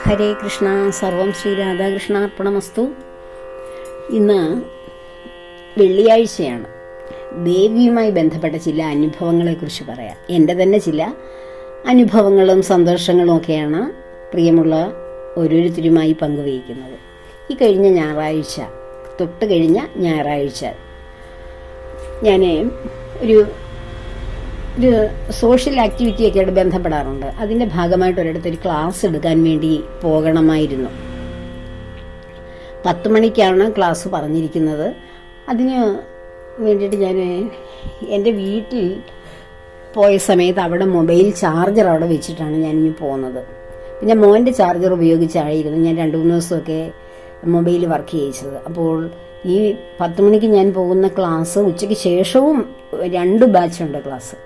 ഹരേ കൃഷ്ണ. സർവം ശ്രീ രാധാകൃഷ്ണാർപ്പണമസ്തു. ഇന്ന് വെള്ളിയാഴ്ചയാണ്. ദേവിയുമായി ബന്ധപ്പെട്ട ചില അനുഭവങ്ങളെക്കുറിച്ച് പറയാം. എൻ്റെ തന്നെ ചില അനുഭവങ്ങളും സന്തോഷങ്ങളും ഒക്കെയാണ് പ്രിയമുള്ള ഓരോരുത്തരുമായി പങ്കുവയ്ക്കുന്നത്. ഈ കഴിഞ്ഞ ഞായറാഴ്ച, തൊട്ട് കഴിഞ്ഞ ഞായറാഴ്ച ഞാൻ ഒരു സോഷ്യൽ ആക്ടിവിറ്റിയൊക്കെ ആയിട്ട് ബന്ധപ്പെടാറുണ്ട്. അതിൻ്റെ ഭാഗമായിട്ട് ഒരിടത്തൊരു ക്ലാസ് എടുക്കാൻ വേണ്ടി പോകണമായിരുന്നു. 10 മണിക്കാണ് ക്ലാസ് പറഞ്ഞിരിക്കുന്നത്. അതിന് വേണ്ടിയിട്ട് ഞാൻ എൻ്റെ വീട്ടിൽ പോയ സമയത്ത് അവിടെ മൊബൈൽ ചാർജർ അവിടെ വെച്ചിട്ടാണ് ഞാനിനി പോകുന്നത്. പിന്നെ മോൻ്റെ ചാർജർ ഉപയോഗിച്ചായിരുന്നു ഞാൻ 2-3 ദിവസമൊക്കെ മൊബൈൽ വർക്ക് ചെയ്യിച്ചത്. അപ്പോൾ ഈ 10 മണിക്ക് ഞാൻ പോകുന്ന ക്ലാസ് ഉച്ചയ്ക്ക് ശേഷവും 2 ബാച്ചുണ്ട് ക്ലാസ്.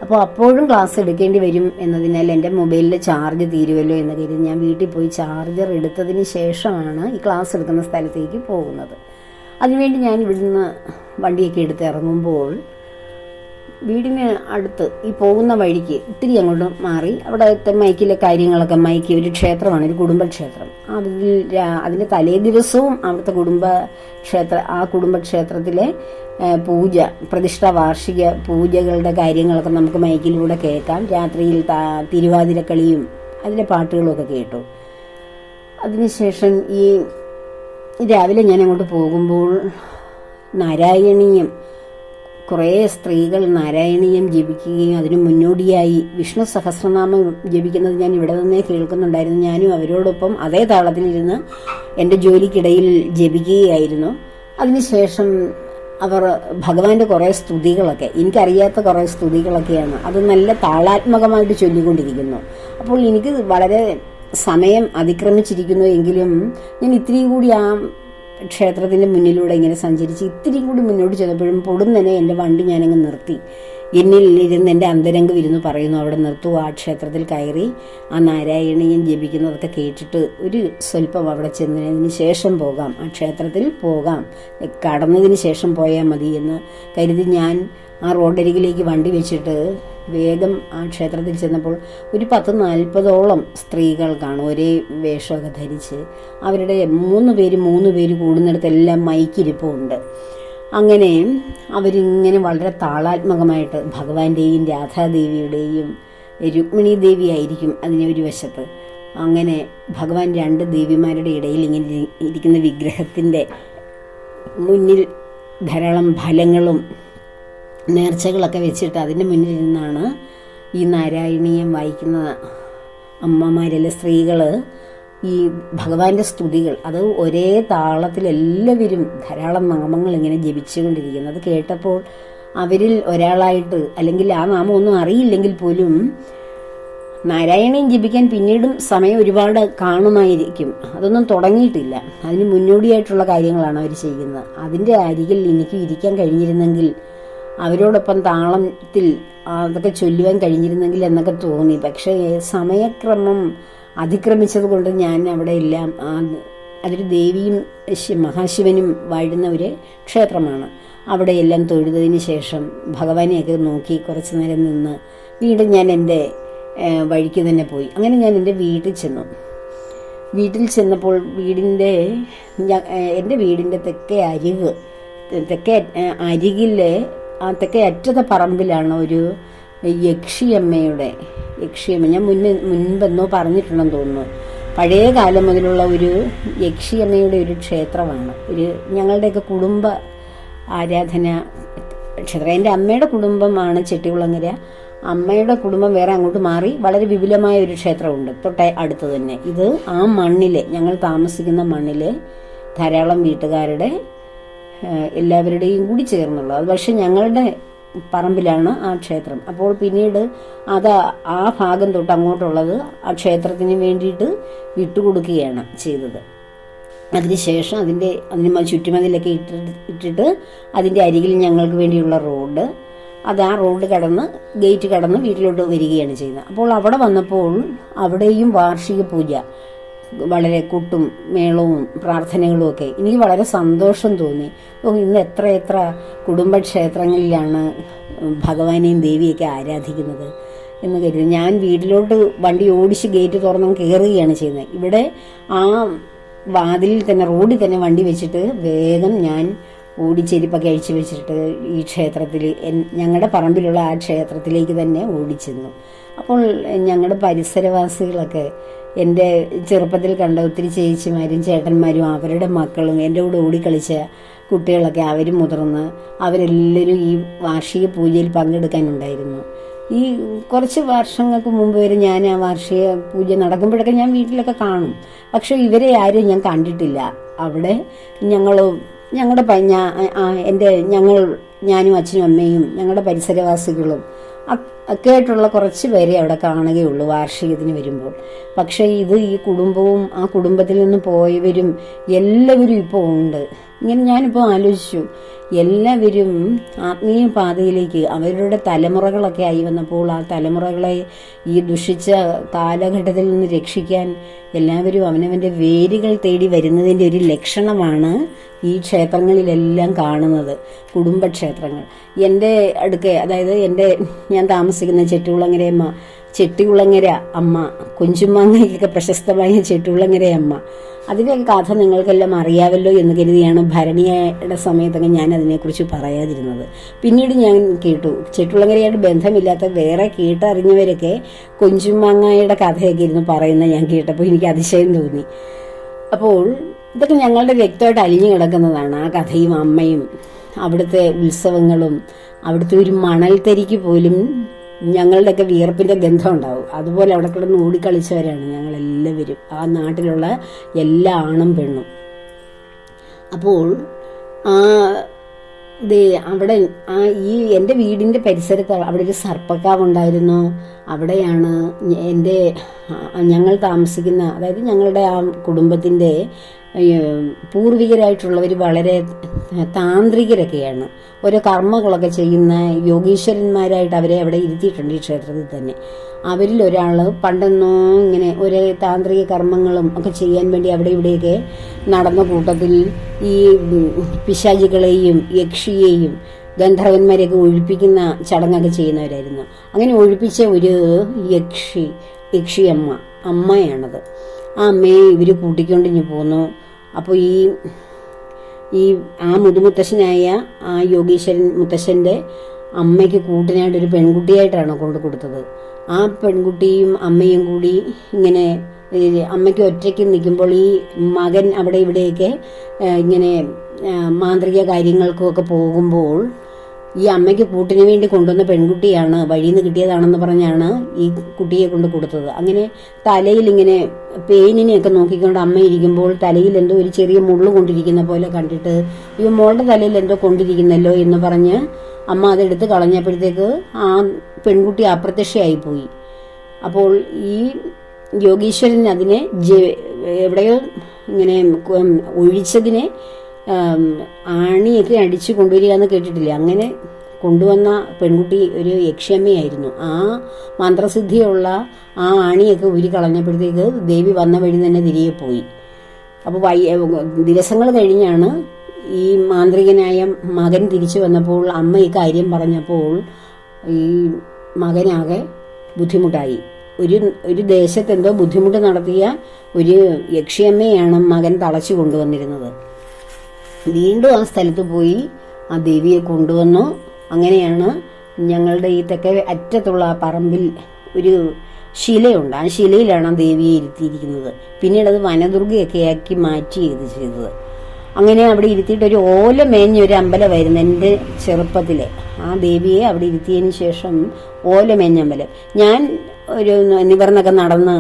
അപ്പോൾ അപ്പോഴും ക്ലാസ് എടുക്കേണ്ടി വരും എന്നതിനാൽ എൻ്റെ മൊബൈലിൽ ചാർജ് തീരുമല്ലോ എന്ന് കരുതി ഞാൻ വീട്ടിൽ പോയി ചാർജർ എടുത്തതിന് ശേഷമാണ് ഈ ക്ലാസ് എടുക്കുന്ന സ്ഥലത്തേക്ക് പോകുന്നത്. അതിനുവേണ്ടി ഞാൻ ഇവിടുന്ന് വണ്ടിയൊക്കെ എടുത്ത് ഇറങ്ങുമ്പോൾ വീടിന് അടുത്ത് ഈ പോകുന്ന വഴിക്ക് ഇത്തിരി അങ്ങോട്ട് മാറി അവിടുത്തെ മൈക്കിലെ കാര്യങ്ങളൊക്കെ ഒരു ക്ഷേത്രമാണ്, ഒരു കുടുംബക്ഷേത്രം. അതിൻ്റെ തലേ ദിവസവും അവിടുത്തെ കുടുംബക്ഷേത്രത്തിലെ പൂജ, പ്രതിഷ്ഠ വാർഷിക പൂജകളുടെ കാര്യങ്ങളൊക്കെ നമുക്ക് മൈക്കിലൂടെ കേൾക്കാം. രാത്രിയിൽ തിരുവാതിരക്കളിയും അതിലെ പാട്ടുകളുമൊക്കെ കേട്ടു. അതിനുശേഷം ഈ രാവിലെ ഞാൻ അങ്ങോട്ട് പോകുമ്പോൾ നാരായണീയം, കുറേ സ്ത്രീകൾ നാരായണീയം ജപിക്കുകയും അതിന് മുന്നോടിയായി വിഷ്ണു സഹസ്രനാമം ജപിക്കുന്നത് ഞാൻ ഇവിടെ നിന്നേ കേൾക്കുന്നുണ്ടായിരുന്നു. ഞാനും അവരോടൊപ്പം അതേ താളത്തിലിരുന്ന് എൻ്റെ ജോലിക്കിടയിൽ ജപിക്കുകയായിരുന്നു. അതിനുശേഷം അവർ ഭഗവാന്റെ കുറേ സ്തുതികളൊക്കെ, എനിക്കറിയാത്ത കുറേ സ്തുതികളൊക്കെയാണ്, അത് നല്ല താളാത്മകമായിട്ട് ചൊല്ലിക്കൊണ്ടിരിക്കുന്നു. അപ്പോൾ എനിക്ക് വളരെ സമയം അതിക്രമിച്ചിരിക്കുന്നു എങ്കിലും ഞാൻ ഇത്തിരി കൂടി ആ ക്ഷേത്രത്തിൻ്റെ മുന്നിലൂടെ ഇങ്ങനെ സഞ്ചരിച്ച് ഇത്തിരി കൂടി മുന്നോട്ട് ചെന്നപ്പോഴും പൊടുന്നനെ എൻ്റെ വണ്ടി ഞാനങ്ങ് നിർത്തി. എന്നിൽ ഇരുന്ന് എൻ്റെ അന്തരംഗം ഇരുന്ന് പറയുന്നു, അവിടെ നിർത്തൂ, ആ ക്ഷേത്രത്തിൽ കയറി ആ നാരായണീയം ജപിക്കുന്നതൊക്കെ കേട്ടിട്ട് ഒരു സ്വല്പം അവിടെ ചെന്നതിന് ശേഷം പോകാം, ആ ക്ഷേത്രത്തിൽ പോകാം, കടന്നതിന് ശേഷം പോയാൽ മതി എന്ന് കരുതി ഞാൻ ആ റോഡരികിലേക്ക് വണ്ടി വെച്ചിട്ട് വേഗം ആ ക്ഷേത്രത്തിൽ ചെന്നപ്പോൾ ഒരു 10-40ഓളം സ്ത്രീകൾ കാണും, ഒരേ വേഷമൊക്കെ ധരിച്ച്. അവരുടെ 3 പേര് കൂടുന്നിടത്തെല്ലാം മൈക്കിരിപ്പുണ്ട്. അങ്ങനെ അവരിങ്ങനെ വളരെ താളാത്മകമായിട്ട് ഭഗവാന്റെയും രാധാദേവിയുടെയും രുക്മിണി ദേവി ആയിരിക്കും അതിനെ ഒരു വശത്ത്. അങ്ങനെ ഭഗവാൻ 2 ദേവിമാരുടെ ഇടയിൽ ഇങ്ങനെ ഇരിക്കുന്ന വിഗ്രഹത്തിൻ്റെ മുന്നിൽ ധാരാളം ഫലങ്ങളും നേർച്ചകളൊക്കെ വെച്ചിട്ട് അതിൻ്റെ മുന്നിൽ നിന്നാണ് ഈ നാരായണീയം വായിക്കുന്ന അമ്മമാരിലെ സ്ത്രീകൾ ഈ ഭഗവാന്റെ സ്തുതികൾ, അത് ഒരേ താളത്തിൽ എല്ലാവരും ധാരാളം നാമങ്ങൾ ഇങ്ങനെ ജപിച്ചുകൊണ്ടിരിക്കുന്നത്. അത് കേട്ടപ്പോൾ അവരിൽ ഒരാളായിട്ട്, അല്ലെങ്കിൽ ആ നാമമൊന്നും അറിയില്ലെങ്കിൽ പോലും നാരായണീയം ജപിക്കാൻ പിന്നീടും സമയം ഒരുപാട് കാണുമായിരിക്കും, അതൊന്നും തുടങ്ങിയിട്ടില്ല, അതിന് മുന്നോടിയായിട്ടുള്ള കാര്യങ്ങളാണ് അവർ ചെയ്യുന്നത്. അതിൻ്റെ അരികിൽ എനിക്ക് ഇരിക്കാൻ കഴിഞ്ഞിരുന്നെങ്കിൽ, അവരോടൊപ്പം താളത്തിൽ അതൊക്കെ ചൊല്ലുവാൻ കഴിഞ്ഞിരുന്നെങ്കിൽ എന്നൊക്കെ തോന്നി. പക്ഷേ സമയക്രമം അതിക്രമിച്ചത് കൊണ്ട് ഞാൻ അവിടെ എല്ലാം, അതൊരു ദേവിയും മഹാശിവനും വാഴുന്ന ഒരു ക്ഷേത്രമാണ്, അവിടെയെല്ലാം തൊഴുതതിന് ശേഷം ഭഗവാനെയൊക്കെ നോക്കി കുറച്ച് നേരം നിന്ന് വീണ്ടും ഞാൻ എൻ്റെ വഴിക്ക് തന്നെ പോയി. അങ്ങനെ ഞാൻ എൻ്റെ വീട്ടിൽ ചെന്നു. വീട്ടിൽ ചെന്നപ്പോൾ എൻ്റെ വീടിൻ്റെ തെക്കേ അരികിലെ ആ തെക്കേ അറ്റത്തെ പറമ്പിലാണ് ഒരു യക്ഷിയമ്മ, ഞാൻ മുൻപെന്നോ പറഞ്ഞിട്ടുണ്ടെന്ന് തോന്നുന്നു. പഴയ കാലം മുതലുള്ള ഒരു യക്ഷിയമ്മയുടെ ഒരു ക്ഷേത്രമാണ്, ഞങ്ങളുടെയൊക്കെ കുടുംബ ആരാധന ക്ഷേത്രം. എൻ്റെ അമ്മയുടെ കുടുംബമാണ് ചെട്ടികുളങ്ങര, അമ്മയുടെ കുടുംബം വേറെ അങ്ങോട്ട് മാറി വളരെ വിപുലമായ ഒരു ക്ഷേത്രമുണ്ട് തൊട്ടേ അടുത്ത് തന്നെ. ഇത് ആ മണ്ണിലെ, ഞങ്ങൾ താമസിക്കുന്ന മണ്ണിലെ ധാരാളം വീട്ടുകാരുടെ എല്ലാവരുടെയും കൂടി ചേർന്നുള്ളത്. അത് പക്ഷെ ഞങ്ങളുടെ പറമ്പിലാണ് ആ ക്ഷേത്രം. അപ്പോൾ പിന്നീട് അത് ആ ഭാഗം തൊട്ട് അങ്ങോട്ടുള്ളത് ആ ക്ഷേത്രത്തിന് വേണ്ടിയിട്ട് വിട്ടുകൊടുക്കുകയാണ് ചെയ്തത്. അതിനുശേഷം അതിന് ചുറ്റുമതിലൊക്കെ ഇട്ടിട്ട് അതിൻ്റെ അരികിൽ ഞങ്ങൾക്ക് വേണ്ടിയുള്ള റോഡ്, അത് ആ റോഡ് ഗേറ്റ് കടന്ന് വീട്ടിലോട്ട് വരികയാണ് ചെയ്യുന്നത്. അപ്പോൾ അവിടെ വന്നപ്പോൾ അവിടെയും വാർഷിക പൂജ, വളരെ കൊട്ടും മേളവും പ്രാർത്ഥനകളും ഒക്കെ. എനിക്ക് വളരെ സന്തോഷം തോന്നി. ഇന്ന് എത്ര കുടുംബക്ഷേത്രങ്ങളിലാണ് ഭഗവാനെയും ദേവിയൊക്കെ ആരാധിക്കുന്നത്. എന്ന് കരുതി ഞാൻ വീട്ടിലോട്ട് വണ്ടി ഓടിച്ച് ഗേറ്റ് തുറന്ന് കയറുകയാണ് ചെയ്യുന്നത്. ഇവിടെ ആ വാതിലിൽ തന്നെ, റോഡിൽ തന്നെ വണ്ടി വെച്ചിട്ട് വേഗം ഞാൻ ഓടിച്ചെരിപ്പൊക്കെ അഴിച്ചു വെച്ചിട്ട് ഈ ക്ഷേത്രത്തിൽ, ഞങ്ങളുടെ പറമ്പിലുള്ള ആ ക്ഷേത്രത്തിലേക്ക് തന്നെ ഓടിച്ചെന്നു. അപ്പോൾ ഞങ്ങളുടെ പരിസരവാസികളൊക്കെ, എൻ്റെ ചെറുപ്പത്തിൽ കണ്ട ഒത്തിരി ചേച്ചിമാരും ചേട്ടന്മാരും അവരുടെ മക്കളും എൻ്റെ കൂടെ ഓടിക്കളിച്ച കുട്ടികളൊക്കെ, അവരും മുതിർന്ന് അവരെല്ലാവരും ഈ വാർഷിക പൂജയിൽ പങ്കെടുക്കാനുണ്ടായിരുന്നു. ഈ കുറച്ച് വർഷങ്ങൾക്ക് മുമ്പ് വരെ ഞാൻ ആ വാർഷിക പൂജ നടക്കുമ്പോഴൊക്കെ ഞാൻ വീട്ടിലൊക്കെ കാണും. പക്ഷെ ഇവരെ ആരും ഞാൻ കണ്ടിട്ടില്ല. അവിടെ ഞാനും അച്ഛനും അമ്മയും ഞങ്ങളുടെ പരിസരവാസികളും ഒക്കെ ആയിട്ടുള്ള കുറച്ച് പേരെ അവിടെ കാണുകയുള്ളൂ വാർഷികത്തിന് വരുമ്പോൾ. പക്ഷേ ഈ കുടുംബവും ആ കുടുംബത്തിൽ നിന്ന് പോയവരും എല്ലാവരും ഇപ്പോൾ ഉണ്ട്. ഇങ്ങനെ ഞാനിപ്പോൾ ആലോചിച്ചു, എല്ലാവരും ആത്മീയ പാതയിലേക്ക് അവരുടെ തലമുറകളൊക്കെ ആയി വന്നപ്പോൾ ആ തലമുറകളെ ഈ ദുഷിച്ച കാലഘട്ടത്തിൽ നിന്ന് രക്ഷിക്കാൻ എല്ലാവരും അവനവൻ്റെ വേരുകൾ തേടി വരുന്നതിൻ്റെ ഒരു ലക്ഷണമാണ് ഈ ക്ഷേത്രങ്ങളിലെല്ലാം കാണുന്നത്, കുടുംബക്ഷേത്രങ്ങൾ. എൻ്റെ അതായത് ഞാൻ താമസിക്കുന്ന ചെട്ടികുളങ്ങര അമ്മ, കുഞ്ചുമാങ്ങയ്ക്കൊക്കെ പ്രശസ്തമായ ചെട്ടികുളങ്ങര അമ്മ, അതിൻ്റെയൊക്കെ കഥ നിങ്ങൾക്കെല്ലാം അറിയാമല്ലോ എന്ന് കരുതിയാണ് ഭരണിയുടെ സമയത്തൊക്കെ ഞാൻ അതിനെക്കുറിച്ച് പറയാതിരുന്നത്. പിന്നീട് ഞാൻ കേട്ടു, ചെട്ടികുളങ്ങരയായിട്ട് ബന്ധമില്ലാത്ത വേറെ കേട്ടറിഞ്ഞവരൊക്കെ കുഞ്ചുമാങ്ങയുടെ കഥയൊക്കെ ഇരുന്ന് പറയുന്നത് ഞാൻ കേട്ടപ്പോൾ എനിക്ക് അതിശയം തോന്നി. അപ്പോൾ ഇതൊക്കെ ഞങ്ങളുടെ വ്യക്തമായിട്ട് അലിഞ്ഞു കിടക്കുന്നതാണ്. ആ കഥയും അമ്മയും അവിടുത്തെ ഉത്സവങ്ങളും, അവിടുത്തെ ഒരു മണൽത്തരിക്ക് പോലും ഞങ്ങളുടെയൊക്കെ വിയർപ്പിൻ്റെ ഗന്ധം ഉണ്ടാവും. അതുപോലെ അവിടെ കിടന്ന് ഓടിക്കളിച്ചവരാണ് ഞങ്ങളെല്ലാവരും, ആ നാട്ടിലുള്ള എല്ലാ ആണും പെണ്ണും. അപ്പോൾ അവിടെ എൻ്റെ വീടിൻ്റെ പരിസരത്ത് അവിടെ ഒരു സർപ്പക്കാവുണ്ടായിരുന്നു. അവിടെയാണ് ഞങ്ങൾ താമസിക്കുന്ന, അതായത് ഞങ്ങളുടെ ആ കുടുംബത്തിൻ്റെ പൂർവികരായിട്ടുള്ളവർ വളരെ താന്ത്രികരൊക്കെയാണ്. ഓരോ കർമ്മങ്ങളൊക്കെ ചെയ്യുന്ന യോഗീശ്വരന്മാരായിട്ട് അവരെ അവിടെ ഇരുത്തിയിട്ടുണ്ട് ഈ ക്ഷേത്രത്തിൽ തന്നെ. അവരിൽ ഒരാൾ പണ്ടെന്നോ ഇങ്ങനെ ഒരേ താന്ത്രിക കർമ്മങ്ങളും ഒക്കെ ചെയ്യാൻ വേണ്ടി അവിടെ ഇവിടെയൊക്കെ നടന്ന കൂട്ടത്തിൽ ഈ പിശാചികളെയും യക്ഷിയെയും ഗന്ധർവന്മാരെയൊക്കെ ഒഴിപ്പിക്കുന്ന ചടങ്ങൊക്കെ ചെയ്യുന്നവരായിരുന്നു. അങ്ങനെ ഒഴിപ്പിച്ച ഒരു അമ്മയാണത്. ആ അമ്മയെ ഇവർ കൂട്ടിക്കൊണ്ടിഞ്ഞ് പോന്നു. അപ്പോൾ ആ മുതുമുത്തശ്ശനായ ആ യോഗീശ്വരൻ മുത്തശ്ശൻ്റെ അമ്മയ്ക്ക് കൂട്ടിനായിട്ടൊരു പെൺകുട്ടിയായിട്ടാണ് കൊണ്ടു കൊടുത്തത്. ആ പെൺകുട്ടിയും അമ്മയും കൂടി ഇങ്ങനെ അമ്മയ്ക്ക് ഒറ്റയ്ക്ക് നിൽക്കുമ്പോൾ ഈ മകൻ അവിടെ ഇവിടെയൊക്കെ ഇങ്ങനെ മാന്ത്രിക കാര്യങ്ങൾക്കൊക്കെ പോകുമ്പോൾ ഈ അമ്മയ്ക്ക് കൂട്ടിന് വേണ്ടി കൊണ്ടുവന്ന പെൺകുട്ടിയാണ്, വഴിയിൽ നിന്ന് കിട്ടിയതാണെന്ന് പറഞ്ഞാണ് ഈ കുട്ടിയെ കൊണ്ട് കൊടുത്തത്. അങ്ങനെ തലയിൽ ഇങ്ങനെ പെയിനിനെയൊക്കെ നോക്കിക്കൊണ്ട് അമ്മ ഇരിക്കുമ്പോൾ തലയിൽ എന്തോ ഒരു ചെറിയ മുള്ളു കൊണ്ടിരിക്കുന്ന പോലെ കണ്ടിട്ട് ഈ മോളുടെ തലയിൽ എന്തോ കൊണ്ടിരിക്കുന്നല്ലോ എന്ന് പറഞ്ഞ് അമ്മ അതെടുത്ത് കളഞ്ഞപ്പോഴത്തേക്ക് ആ പെൺകുട്ടി അപ്രത്യക്ഷയായിപ്പോയി. അപ്പോൾ ഈ യോഗീശ്വരൻ അതിനെ എവിടെയോ ഇങ്ങനെ ഒഴിച്ചതിനെ ആണിയൊക്കെ അടിച്ചു കൊണ്ടുവരിക എന്ന് കേട്ടിട്ടില്ലേ? അങ്ങനെ കൊണ്ടുവന്ന പെൺകുട്ടി ഒരു യക്ഷിയമ്മയായിരുന്നു. ആ മന്ത്രസിദ്ധിയുള്ള ആ ആണിയൊക്കെ ഊരി കളഞ്ഞപ്പോഴത്തേക്ക് ദേവി വന്ന വഴി തന്നെ തിരികെ പോയി. അപ്പോൾ ദിവസങ്ങൾ കഴിഞ്ഞാണ് ഈ മാന്ത്രികനായ മകൻ തിരിച്ചു വന്നപ്പോൾ അമ്മ ഈ കാര്യം പറഞ്ഞപ്പോൾ ഈ മകനാകെ ബുദ്ധിമുട്ടായി. ഒരു ദേശത്തെന്തോ ബുദ്ധിമുട്ട് നടത്തിയ ഒരു യക്ഷിയമ്മയാണ് മകൻ തളച്ചു കൊണ്ടുവന്നിരുന്നത്. വീണ്ടും ആ സ്ഥലത്ത് പോയി ആ ദേവിയെ കൊണ്ടുവന്നു. അങ്ങനെയാണ് ഞങ്ങളുടെ ഈ തെക്കേ അറ്റത്തുള്ള ആ പറമ്പിൽ ഒരു ശിലയുണ്ട്. ആ ശിലയിലാണ് ആ ദേവിയെ ഇരുത്തിയിരിക്കുന്നത്. പിന്നീട് അത് വനദുർഗയൊക്കെ ആക്കി മാറ്റി ചെയ്തത്. അങ്ങനെ അവിടെ ഇരുത്തിയിട്ട് ഒരു ഓല മേഞ്ഞ ഒരു അമ്പലമായിരുന്നു എൻ്റെ ചെറുപ്പത്തിലെ. ആ ദേവിയെ അവിടെ ഇരുത്തിയതിന് ശേഷം ഓല മേഞ്ഞ അമ്പലം. ഞാൻ ഒരു നിവർന്നൊക്കെ നടന്ന്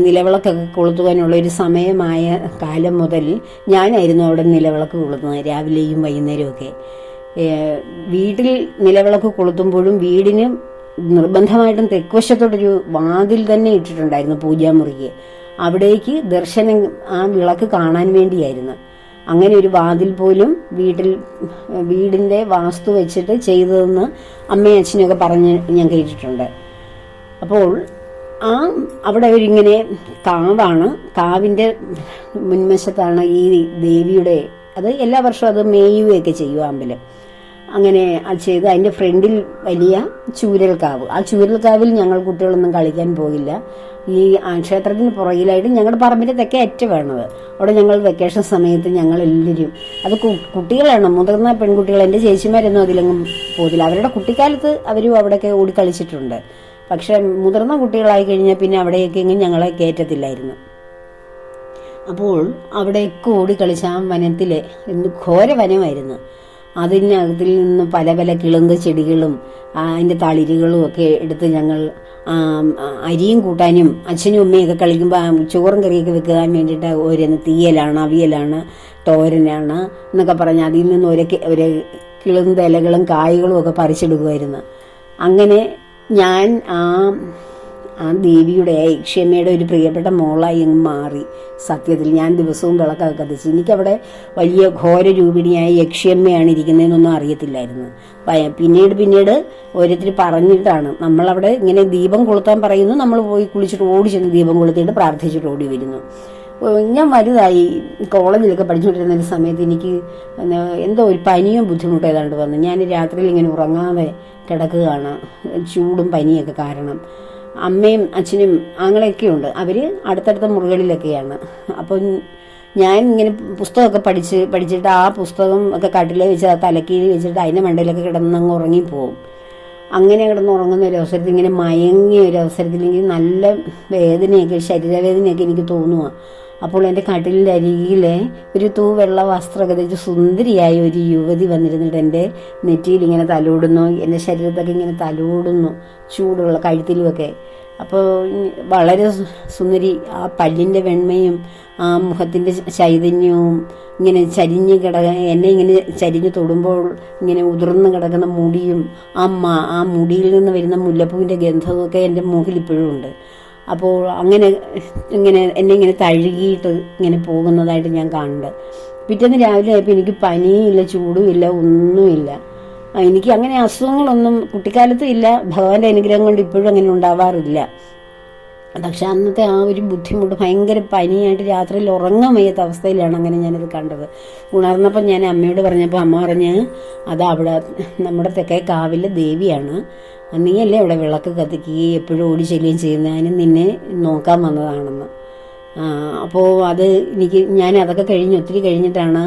നിലവിളക്കൊക്കെ കൊളുത്തുവാനുള്ള ഒരു സമയമായ കാലം മുതൽ ഞാനായിരുന്നു അവിടെ നിലവിളക്ക് കൊളുത്തുന്നത്, രാവിലെയും വൈകുന്നേരവും ഒക്കെ. വീട്ടിൽ നിലവിളക്ക് കൊളുത്തുമ്പോഴും വീടിന് നിർബന്ധമായിട്ടും തെക്കുവശത്തോടൊരു വാതിൽ തന്നെ ഇട്ടിട്ടുണ്ടായിരുന്നു പൂജാമുറിക്ക്. അവിടേക്ക് ദർശനം ആ വിളക്ക് കാണാൻ വേണ്ടിയായിരുന്നു. അങ്ങനെ ഒരു വാതിൽ പോലും വീടിൻ്റെ വാസ്തു വെച്ചിട്ട് ചെയ്തതെന്ന് അമ്മയും അച്ഛനൊക്കെ പറഞ്ഞ് ഞാൻ കേട്ടിട്ടുണ്ട്. അപ്പോൾ അവിടെ ഒരിങ്ങനെ കാവാണ്. കാവിൻ്റെ മുൻവശത്താണ് ഈ ദേവിയുടെ, അത് എല്ലാ വർഷവും അത് മേയുകയൊക്കെ ചെയ്യും അമ്പലം. അങ്ങനെ അത് ചെയ്ത് അതിൻ്റെ ഫ്രണ്ടിൽ വലിയ ചൂരൽക്കാവ്. ആ ചൂരൽക്കാവിൽ ഞങ്ങൾ കുട്ടികളൊന്നും കളിക്കാൻ പോകില്ല. ഈ ക്ഷേത്രത്തിന് പുറകിലായിട്ട് ഞങ്ങളുടെ പറമ്പിൻ്റെ തെക്കേ അറ്റമാണത്. അവിടെ ഞങ്ങൾ വെക്കേഷൻ സമയത്ത് ഞങ്ങളെല്ലാവരും, അത് കുട്ടികളാണ്, മുതിർന്ന പെൺകുട്ടികൾ, എൻ്റെ ചേച്ചിമാരൊന്നും അതിലെങ്ങും പോകില്ല. അവരുടെ കുട്ടിക്കാലത്ത് അവരും അവിടെയൊക്കെ ഓടിക്കളിച്ചിട്ടുണ്ട്. പക്ഷെ മുതിർന്ന കുട്ടികളായി കഴിഞ്ഞാൽ പിന്നെ അവിടെയൊക്കെയെങ്കിലും ഞങ്ങളെ കയറ്റത്തില്ലായിരുന്നു. അപ്പോൾ അവിടെയൊക്കെ ഓടിക്കളിച്ച ആ വനത്തിലെ ഘോര വനമായിരുന്നു. അതിനകത്തിൽ നിന്ന് പല പല കിളുങ്ക് ചെടികളും അതിൻ്റെ തളിരുകളും ഒക്കെ എടുത്ത് ഞങ്ങൾ അരിയും കൂട്ടാനും അച്ഛനും അമ്മയൊക്കെ കളിക്കുമ്പോൾ ചോറും കറിയൊക്കെ വെക്കാൻ വേണ്ടിയിട്ട് ഓരോന്ന് തീയലാണ്, അവിയലാണ്, തോരനാണ് എന്നൊക്കെ പറഞ്ഞ് അതിൽ നിന്ന് ഒരു കിളുന്ത ഇലകളും കായ്കളും ഒക്കെ പറിച്ചെടുക്കുമായിരുന്നു. അങ്ങനെ ഞാൻ ആ ദേവിയുടെ യക്ഷിയമ്മയുടെ ഒരു പ്രിയപ്പെട്ട മോളായി അങ്ങ് മാറി. സത്യത്തിൽ ഞാൻ ദിവസവും വിളക്കൊക്കെ കത്തിച്ച്, എനിക്കവിടെ വലിയ ഘോരരൂപിണിയായ യക്ഷിയമ്മയാണ് ഇരിക്കുന്നതെന്നൊന്നും അറിയത്തില്ലായിരുന്നു. പിന്നീട് ഓരോരുത്തർ പറഞ്ഞിട്ടാണ് നമ്മളവിടെ ഇങ്ങനെ ദീപം കൊളുത്താൻ പറയുന്നു. നമ്മൾ പോയി കുളിച്ചിട്ട് ഓടി ചെന്ന് ദീപം കൊളുത്തിയിട്ട് പ്രാർത്ഥിച്ചിട്ട് ഓടി വരുന്നു. ഞാൻ വലുതായി കോളേജിലൊക്കെ പഠിച്ചുകൊണ്ടിരുന്ന സമയത്ത് എനിക്ക് എന്തോ ഒരു പനിയോ ബുദ്ധിമുട്ടോ ഏതാണ്ട് വന്നു. ഞാൻ രാത്രിയിൽ ഇങ്ങനെ ഉറങ്ങാതെ കിടക്കുകയാണ്, ചൂടും പനിയൊക്കെ കാരണം. അമ്മയും അച്ഛനും ആങ്ങളെയൊക്കെ ഉണ്ട്, അവർ അടുത്തടുത്ത മുറികളിലൊക്കെയാണ്. അപ്പം ഞാൻ ഇങ്ങനെ പുസ്തകമൊക്കെ പഠിച്ചിട്ട് ആ പുസ്തകം ഒക്കെ കട്ടിലേ വെച്ച് ആ തലക്കീഴ് വെച്ചിട്ട് അതിൻ്റെ മണ്ടയിലൊക്കെ കിടന്നങ്ങ് ഉറങ്ങിപ്പോവും. അങ്ങനെ കിടന്നുറങ്ങുന്ന ഒരു അവസരത്തിൽ, ഇങ്ങനെ മയങ്ങിയ ഒരു അവസരത്തിൽ എനിക്ക് നല്ല വേദനയൊക്കെ, ശരീരവേദനയൊക്കെ എനിക്ക് തോന്നുക. അപ്പോൾ എൻ്റെ കട്ടിലിൻ്റെ അരികിൽ ഒരു വെള്ള വസ്ത്രമൊക്കെ ധരിച്ച് സുന്ദരിയായ ഒരു യുവതി വന്നിരുന്നിട്ട് എൻ്റെ നെറ്റിയിൽ ഇങ്ങനെ തലോടുന്നു, എൻ്റെ ശരീരത്തൊക്കെ ഇങ്ങനെ തലോടുന്നു, ചൂടുള്ള കഴുത്തിലുമൊക്കെ. അപ്പോൾ വളരെ സുന്ദരി. ആ പല്ലിൻ്റെ വെണ്മയും ആ മുഖത്തിൻ്റെ ചൈതന്യവും ഇങ്ങനെ എന്നെ ഇങ്ങനെ ചരിഞ്ഞ് തൊടുമ്പോൾ ഇങ്ങനെ ഉതിർന്ന് കിടക്കുന്ന മുടിയും ആ മുടിയിൽ നിന്ന് വരുന്ന മുല്ലപ്പൂവിൻ്റെ ഗന്ധമൊക്കെ എൻ്റെ മൂക്കിൽ ഇപ്പോഴും ഉണ്ട്. അപ്പോൾ എന്നെ ഇങ്ങനെ തഴുകിയിട്ട് ഇങ്ങനെ പോകുന്നതായിട്ട് ഞാൻ കാണുന്നുണ്ട്. പിറ്റേന്ന് രാവിലെ ആയപ്പോൾ എനിക്ക് പനിയില്ല, ചൂടുമില്ല, ഒന്നുമില്ല. എനിക്ക് അങ്ങനെ അസുഖങ്ങളൊന്നും കുട്ടിക്കാലത്തും ഇല്ല. ഭഗവാന്റെ അനുഗ്രഹം കൊണ്ട് ഇപ്പോഴും അങ്ങനെ ഉണ്ടാവാറില്ല. പക്ഷെ അന്നത്തെ ആ ഒരു ബുദ്ധിമുട്ട്, ഭയങ്കര പനിയായിട്ട് രാത്രിയിൽ ഉറങ്ങാൻ വയ്യാത്ത അവസ്ഥയിലാണ് അങ്ങനെ ഞാനത് കണ്ടത്. ഉണർന്നപ്പോൾ ഞാൻ അമ്മയോട് പറഞ്ഞപ്പോൾ അമ്മ പറഞ്ഞ്, അത് അവിടെ നമ്മുടെ തെക്കേ കാവിലെ ദേവിയാണ്, നീയല്ലേ അവിടെ വിളക്ക് കത്തിക്കുകയും എപ്പോഴും ഓടി ചെല്ലുകയും ചെയ്യുന്നത്, അതിന് നിന്നെ നോക്കാൻ വന്നതാണെന്ന്. അപ്പോൾ ഞാൻ അതൊക്കെ ഒത്തിരി കഴിഞ്ഞിട്ടാണ്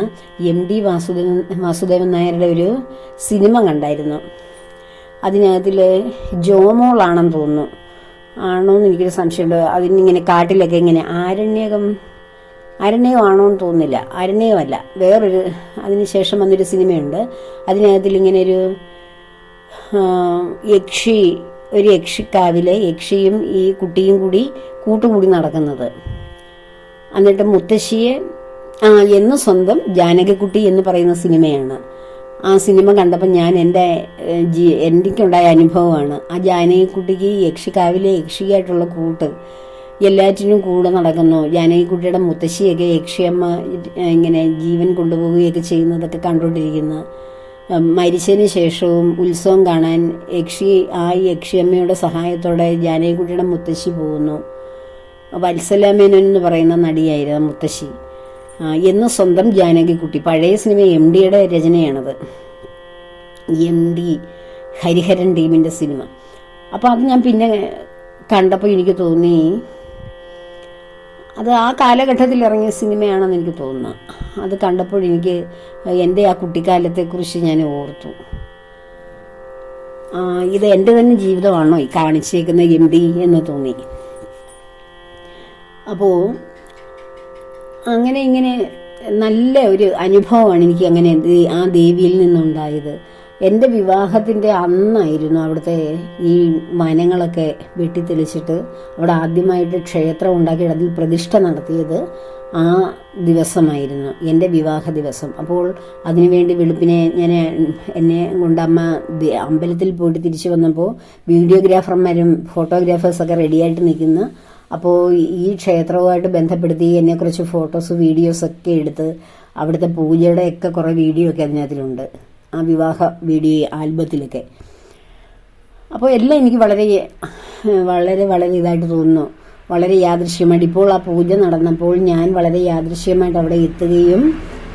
MD വാസുദേവൻ നായരുടെ ഒരു സിനിമ കണ്ടായിരുന്നു. അതിനകത്തിൽ ജോമോളാണെന്ന് തോന്നുന്നു, ആണോന്ന് എനിക്കൊരു സംശയമുണ്ട്. അതിനിങ്ങനെ കാട്ടിലൊക്കെ ഇങ്ങനെ ആരണ്യമാണോ എന്ന് തോന്നുന്നില്ല, ആരണ്യമല്ല, വേറൊരു അതിനുശേഷം വന്നൊരു സിനിമയുണ്ട്. അതിനകത്തിൽ ഇങ്ങനെ ഒരു യക്ഷിക്കാവിലെ യക്ഷിയും ഈ കുട്ടിയും കൂടി കൂട്ടുകൂടി നടക്കുന്നത്. എന്നിട്ട് മുത്തശ്ശിയെ എന്ന് സ്വന്തം ജാനകിക്കുട്ടി എന്ന് പറയുന്ന സിനിമയാണ്. ആ സിനിമ കണ്ടപ്പോൾ ഞാൻ എനിക്കുണ്ടായ അനുഭവമാണ്. ആ ജാനകിക്കുട്ടിക്ക് യക്ഷിക്കാവിലെ യക്ഷിയായിട്ടുള്ള കൂട്ട് എല്ലാറ്റിനും കൂടെ നടക്കുന്നു. ജാനകിക്കുട്ടിയുടെ മുത്തശ്ശിയൊക്കെ യക്ഷിയമ്മ ഇങ്ങനെ ജീവൻ കൊണ്ടുപോവുകയൊക്കെ ചെയ്യുന്നതൊക്കെ കണ്ടുകൊണ്ടിരിക്കുന്ന, മരിച്ചതിന് ശേഷവും ഉത്സവം കാണാൻ യക്ഷിയമ്മയുടെ സഹായത്തോടെ ജാനകിക്കുട്ടിയുടെ മുത്തശ്ശി പോകുന്നു. വത്സല മേനോൻ എന്ന് പറയുന്ന നടിയായിരുന്നു മുത്തശ്ശി. എന്ന് സ്വന്തം ജാനകിക്കുട്ടി, പഴയ സിനിമ MDയുടെ രചനയാണത്, MD ഹരിഹരൻ ടീമിൻ്റെ സിനിമ. അപ്പോൾ അത് ഞാൻ പിന്നെ കണ്ടപ്പോൾ എനിക്ക് തോന്നി അത് ആ കാലഘട്ടത്തിൽ ഇറങ്ങിയ സിനിമയാണെന്ന് എനിക്ക് തോന്നുന്നു. അത് കണ്ടപ്പോൾ എനിക്ക് എൻ്റെ ആ കുട്ടിക്കാലത്തെക്കുറിച്ച് ഞാൻ ഓർത്തു. ഇത് എൻ്റെ തന്നെ ജീവിതമാണോ ഈ കാണിച്ചേക്കുന്ന MD എന്ന് തോന്നി. അപ്പോൾ ഇങ്ങനെ നല്ല ഒരു അനുഭവമാണ് എനിക്ക് അങ്ങനെ ആ ദേവിയിൽ നിന്നുണ്ടായത്. എൻ്റെ വിവാഹത്തിൻ്റെ അന്നായിരുന്നു അവിടുത്തെ ഈ വനങ്ങളൊക്കെ വെട്ടിത്തെളിച്ചിട്ട് അവിടെ ആദ്യമായിട്ട് ക്ഷേത്രം ഉണ്ടാക്കിയിട്ട് അതിൽ പ്രതിഷ്ഠ നടത്തിയത് ആ ദിവസമായിരുന്നു, എൻ്റെ വിവാഹ ദിവസം. അപ്പോൾ അതിനുവേണ്ടി വെളുപ്പിനെ എന്നെ കൊണ്ട് അമ്മ അമ്പലത്തിൽ പോയിട്ട് തിരിച്ചു വന്നപ്പോൾ വീഡിയോഗ്രാഫർമാരും ഫോട്ടോഗ്രാഫേഴ്സൊക്കെ റെഡിയായിട്ട് നിൽക്കുന്നു. അപ്പോൾ ഈ ക്ഷേത്രവുമായിട്ട് ബന്ധപ്പെടുത്തി എന്നെക്കുറിച്ച് ഫോട്ടോസ് വീഡിയോസൊക്കെ എടുത്ത് അവിടുത്തെ പൂജയുടെയൊക്കെ കുറേ വീഡിയോ ഒക്കെ അതിനകത്തിലുണ്ട്, ആ വിവാഹ വീഡിയോ ആൽബത്തിലൊക്കെ. അപ്പോൾ എല്ലാം എനിക്ക് വളരെ വളരെ വളരെ ഇതായിട്ട് തോന്നുന്നു, വളരെ യാദൃശ്യമായിട്ട്. ഇപ്പോൾ ആ പൂജ നടന്നപ്പോൾ ഞാൻ വളരെ യാദൃശ്യമായിട്ട് അവിടെ എത്തുകയും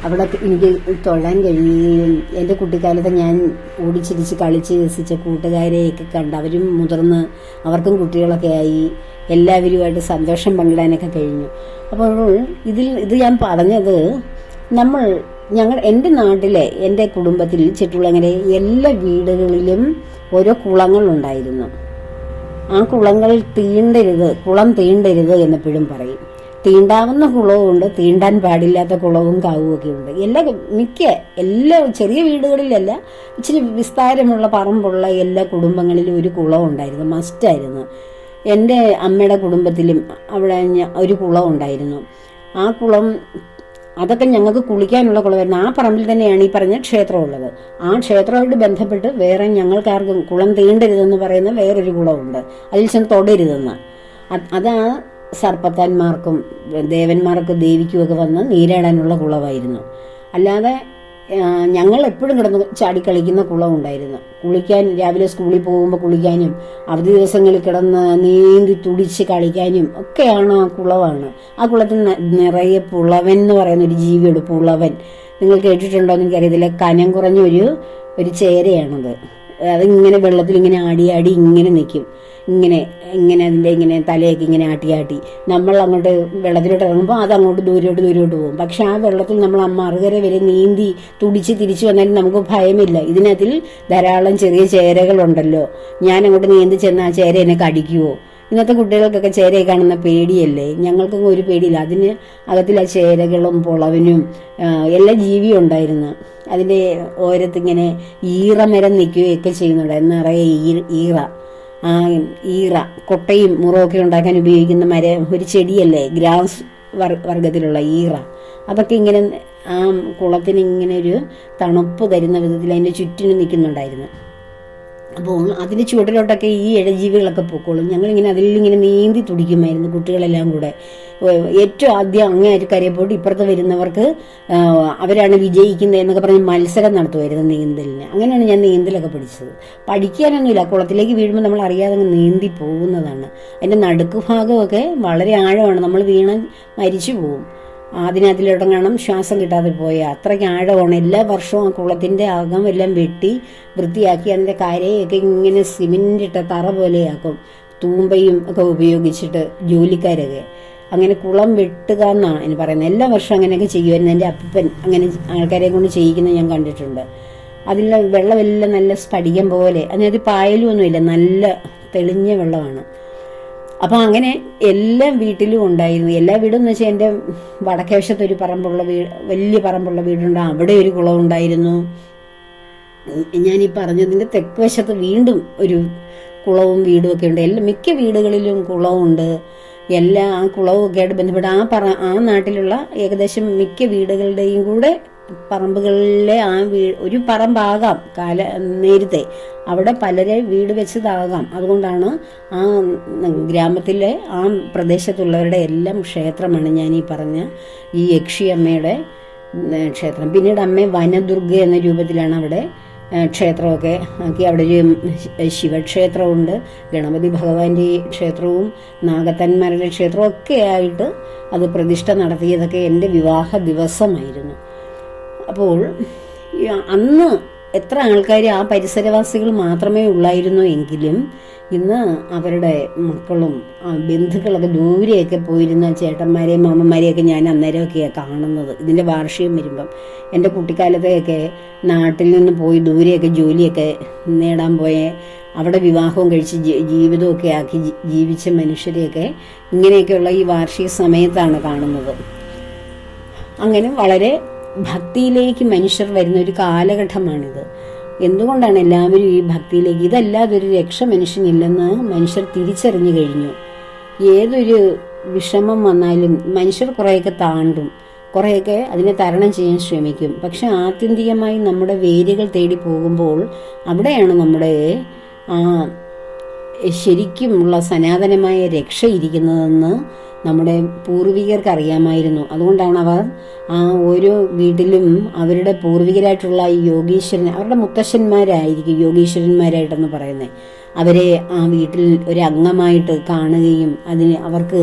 അവിടെ എനിക്ക് തൊഴാൻ കഴിയുകയും എൻ്റെ കുട്ടിക്കാലത്ത് ഞാൻ ഓടിച്ചിരിച്ച് കളിച്ച് രസിച്ച കൂട്ടുകാരെയൊക്കെ കണ്ട് അവരും മുതിർന്ന് അവർക്കും കുട്ടികളൊക്കെ ആയി എല്ലാവരുമായിട്ട് സന്തോഷം പങ്കിടാനൊക്കെ കഴിഞ്ഞു. അപ്പോൾ ഇത് ഞാൻ പറഞ്ഞത് എൻ്റെ നാട്ടിലെ എൻ്റെ കുടുംബത്തിൽ ചുറ്റുളങ്ങര എല്ലാ വീടുകളിലും ഓരോ കുളങ്ങളുണ്ടായിരുന്നു. ആ കുളം തീണ്ടരുത് എന്നെപ്പോഴും പറയും. തീണ്ടാവുന്ന കുളവുമുണ്ട്, തീണ്ടാൻ പാടില്ലാത്ത കുളവും കാവും ഒക്കെ ഉണ്ട്. എല്ലാ ചെറിയ വീടുകളിലല്ല, ഇച്ചിരി വിസ്താരമുള്ള പറമ്പുള്ള എല്ലാ കുടുംബങ്ങളിലും ഒരു കുളം ഉണ്ടായിരുന്നു, മസ്റ്റായിരുന്നു. എൻ്റെ അമ്മയുടെ കുടുംബത്തിലും അവിടെ ഒരു കുളം ഉണ്ടായിരുന്നു. ആ കുളം അതൊക്കെ ഞങ്ങൾക്ക് കുളിക്കാനുള്ള കുളമായിരുന്നു. ആ പറമ്പിൽ തന്നെയാണ് ഈ പറഞ്ഞ ക്ഷേത്രമുള്ളത്. ആ ക്ഷേത്രമായിട്ട് ബന്ധപ്പെട്ട് വേറെ ഞങ്ങൾക്കാർക്കും കുളം തീണ്ടരുതെന്ന് പറയുന്ന വേറൊരു കുളമുണ്ട്, അതിൽ ചെന്ന് തൊടരുതെന്ന്. അതാ സർപ്പത്താന്മാർക്കും ദേവന്മാർക്കും ദേവിക്കുമൊക്കെ വന്ന് നീരാടാനുള്ള കുളമായിരുന്നു. അല്ലാതെ ഞങ്ങൾ എപ്പോഴും കിടന്ന് ചാടിക്കളിക്കുന്ന കുളം ഉണ്ടായിരുന്നു. കുളിക്കാൻ രാവിലെ സ്കൂളിൽ പോകുമ്പോൾ കുളിക്കാനും അവധി ദിവസങ്ങളിൽ കിടന്ന് നീന്തി തുടിച്ച് കളിക്കാനും ഒക്കെയാണ് ആ കുളമാണ്. ആ കുളത്തിൽ നിറയെ പുളവൻ എന്ന് പറയുന്ന ഒരു ജീവിയുണ്ട്, പുളവൻ. നിങ്ങൾ കേട്ടിട്ടുണ്ടോ എന്ന് എനിക്കറിയത്തില്ല. കനം കുറഞ്ഞ ഒരു ചേരയാണത്. അതിങ്ങനെ വെള്ളത്തിൽ ഇങ്ങനെ ആടി ഇങ്ങനെ നിൽക്കും. ഇങ്ങനെ അതിൻ്റെ തലയൊക്കെ ഇങ്ങനെ ആട്ടി നമ്മൾ അങ്ങോട്ട് വെള്ളത്തിലോട്ട് ഇറങ്ങുമ്പോൾ അത് അങ്ങോട്ട് ദൂരോട്ട് പോകും. പക്ഷെ ആ വെള്ളത്തിൽ നമ്മൾ മറുകര വരെ നീന്തി തുടിച്ച് തിരിച്ചു വന്നാലും നമുക്ക് ഭയമില്ല. ഇതിനകത്തിൽ ധാരാളം ചെറിയ ചേരകളുണ്ടല്ലോ. ഞാൻ അങ്ങോട്ട് നീന്തി ചെന്ന് ആ ചേര എന്നെ കടിക്കുവോ? ഇന്നത്തെ കുട്ടികൾക്കൊക്കെ ചേരയെ കാണുന്ന പേടിയല്ലേ? ഞങ്ങൾക്കൊക്കെ ഒരു പേടിയില്ല. അതിന് അകത്തിൽ ആ ചേരകളും പുളവനും എല്ലാ ജീവിയും ഉണ്ടായിരുന്നു. അതിൻ്റെ ഓരത്തിങ്ങനെ ഈറമരം നിൽക്കുകയൊക്കെ ചെയ്യുന്നുണ്ടായിരുന്നു. നിറയെ ഈറ കൊട്ടയും മുറമൊക്കെ ഉണ്ടാക്കാൻ ഉപയോഗിക്കുന്ന ഒരു ചെടിയല്ലേ, ഗ്രാസ് വർഗത്തിലുള്ള ഈറ. അതൊക്കെ ഇങ്ങനെ ആ കുളത്തിന് ഇങ്ങനെ ഒരു തണുപ്പ് തരുന്ന വിധത്തിൽ അതിൻ്റെ ചുറ്റിനും നിൽക്കുന്നുണ്ടായിരുന്നു. അപ്പോൾ അതിൻ്റെ ചുവട്ടിലോട്ടൊക്കെ ഈ ഇഴജീവികളൊക്കെ പൊക്കോളും. ഞങ്ങളിങ്ങനെ അതിലിങ്ങനെ നീന്തി തുടിക്കുമായിരുന്നു കുട്ടികളെല്ലാം കൂടെ. ഏറ്റവും ആദ്യം അങ്ങേയറ്റം കരയിൽ പോയിട്ട് ഇപ്പുറത്ത് വരുന്നവർക്ക് അവരാണ് വിജയിക്കുന്നത് എന്നൊക്കെ പറഞ്ഞ് മത്സരം നടത്തുമായിരുന്നു നീന്തലിന്. അങ്ങനെയാണ് ഞാൻ നീന്തലൊക്കെ പഠിച്ചത്. പഠിക്കാനൊന്നുമില്ല, കുളത്തിലേക്ക് വീഴുമ്പോൾ നമ്മൾ അറിയാതെ നീന്തി പോകുന്നതാണ്. അതിൻ്റെ നടുക്ക് ഭാഗമൊക്കെ വളരെ ആഴമാണ്, നമ്മൾ വീണ് മരിച്ചു പോകും. അതിനകത്തിലോട്ടം കാണാം ശ്വാസം കിട്ടാതെ പോയാൽ അത്രയ്ക്ക് ആഴമാണ്. എല്ലാ വർഷവും ആ കുളത്തിൻ്റെ അകം എല്ലാം വെട്ടി വൃത്തിയാക്കി അതിൻ്റെ കരയൊക്കെ ഇങ്ങനെ സിമെൻ്റ് ഇട്ട തറ പോലെയാക്കും, തൂമ്പയും ഒക്കെ ഉപയോഗിച്ചിട്ട് ജോലിക്കാരൊക്കെ. അങ്ങനെ കുളം വെട്ടുക എന്നാണ് എനിക്ക് പറയുന്നത്. എല്ലാ വർഷവും അങ്ങനെയൊക്കെ ചെയ്യുമായിരുന്നു. എൻ്റെ അപ്പൻ അങ്ങനെ ആൾക്കാരെ കൊണ്ട് ചെയ്യിക്കുന്നത് ഞാൻ കണ്ടിട്ടുണ്ട്. അതിൽ വെള്ളമെല്ലാം നല്ല സ്ഫടികം പോലെ, അതിനകത്ത് പായലും ഒന്നുമില്ല, നല്ല തെളിഞ്ഞ വെള്ളമാണ്. അപ്പം അങ്ങനെ എല്ലാ വീട്ടിലും ഉണ്ടായിരുന്നു. എല്ലാ വീടും എന്ന് വെച്ചാൽ എൻ്റെ വടക്കേ വശത്തൊരു വലിയ പറമ്പുള്ള വീടുണ്ട്, അവിടെ ഒരു കുളം ഉണ്ടായിരുന്നു. ഞാനീ പറഞ്ഞതിൻ്റെ തെക്ക് വശത്ത് വീണ്ടും ഒരു കുളവും വീടും ഒക്കെ ഉണ്ട്. മിക്ക വീടുകളിലും കുളമുണ്ട്. ആ കുളവും ഒക്കെ ആയിട്ട് ബന്ധപ്പെട്ട് ആ നാട്ടിലുള്ള ഏകദേശം മിക്ക വീടുകളുടെയും കൂടെ പറമ്പുകളിലെ ഒരു പറമ്പാകാം നേരത്തെ അവിടെ പലരെ വീട് വെച്ചതാകാം. അതുകൊണ്ടാണ് ആ ഗ്രാമത്തിലെ ആ പ്രദേശത്തുള്ളവരുടെ എല്ലാം ക്ഷേത്രമാണ് ഞാനീ പറഞ്ഞ ഈ യക്ഷിയമ്മയുടെ ക്ഷേത്രം. പിന്നീട് അമ്മ വനദുർഗ എന്ന രൂപത്തിലാണ് അവിടെ ക്ഷേത്രമൊക്കെ ആക്കി. അവിടെ ഒരു ശിവക്ഷേത്രമുണ്ട്, ഗണപതി ഭഗവാന്റെ ക്ഷേത്രവും നാഗത്തന്മാരുടെ ക്ഷേത്രവും ഒക്കെ ആയിട്ട് അത് പ്രതിഷ്ഠ നടത്തിയതൊക്കെ എൻ്റെ വിവാഹ ദിവസമായിരുന്നു. അപ്പോൾ അന്ന് എത്ര ആൾക്കാർ ആ പരിസരവാസികൾ മാത്രമേ ഉള്ളായിരുന്നു എങ്കിലും ഇന്ന് അവരുടെ മക്കളും ബന്ധുക്കളൊക്കെ ദൂരെയൊക്കെ പോയിരുന്ന ചേട്ടന്മാരെയും മാമന്മാരെയൊക്കെ ഞാൻ അന്നേരമൊക്കെയാണ് കാണുന്നത്. ഇതിൻ്റെ വാർഷികം വരുമ്പം എൻ്റെ കുട്ടിക്കാലത്തെയൊക്കെ നാട്ടിൽ നിന്ന് പോയി ദൂരെയൊക്കെ ജോലിയൊക്കെ നേടാൻ പോയ അവിടെ വിവാഹവും കഴിച്ച് ജീവിതമൊക്കെ ആക്കി ജീവിച്ച മനുഷ്യരെയൊക്കെ ഇങ്ങനെയൊക്കെയുള്ള ഈ വാർഷിക സമയത്താണ് കാണുന്നത്. അങ്ങനെ വളരെ ഭക്തിയിലേക്ക് മനുഷ്യർ വരുന്ന ഒരു കാലഘട്ടമാണിത്. എന്തുകൊണ്ടാണ് എല്ലാവരും ഈ ഭക്തിയിലേക്ക്? ഇതല്ലാതെ ഒരു രക്ഷ മനുഷ്യനില്ലെന്ന് മനുഷ്യർ തിരിച്ചറിഞ്ഞു കഴിഞ്ഞു. ഏതൊരു വിഷമം വന്നാലും മനുഷ്യർ കുറേയൊക്കെ താണ്ടും, കുറേയൊക്കെ അതിനെ തരണം ചെയ്യാൻ ശ്രമിക്കും. പക്ഷെ ആത്യന്തികമായി നമ്മുടെ വേരുകൾ തേടി പോകുമ്പോൾ അവിടെയാണ് നമ്മുടെ ശരിക്കുമുള്ള സനാതനമായ രക്ഷ ഇരിക്കുന്നതെന്ന് നമ്മുടെ പൂർവികർക്ക് അറിയാമായിരുന്നു. അതുകൊണ്ടാണ് അവർ ഓരോ വീട്ടിലും അവരുടെ പൂർവികരായിട്ടുള്ള ഈ യോഗീശ്വരൻ, അവരുടെ മുത്തശ്ശന്മാരായിരിക്കും യോഗീശ്വരന്മാരായിട്ടെന്ന് പറയുന്നത്, അവരെ ആ വീട്ടിൽ ഒരു അംഗമായിട്ട് കാണുകയും അവർക്ക്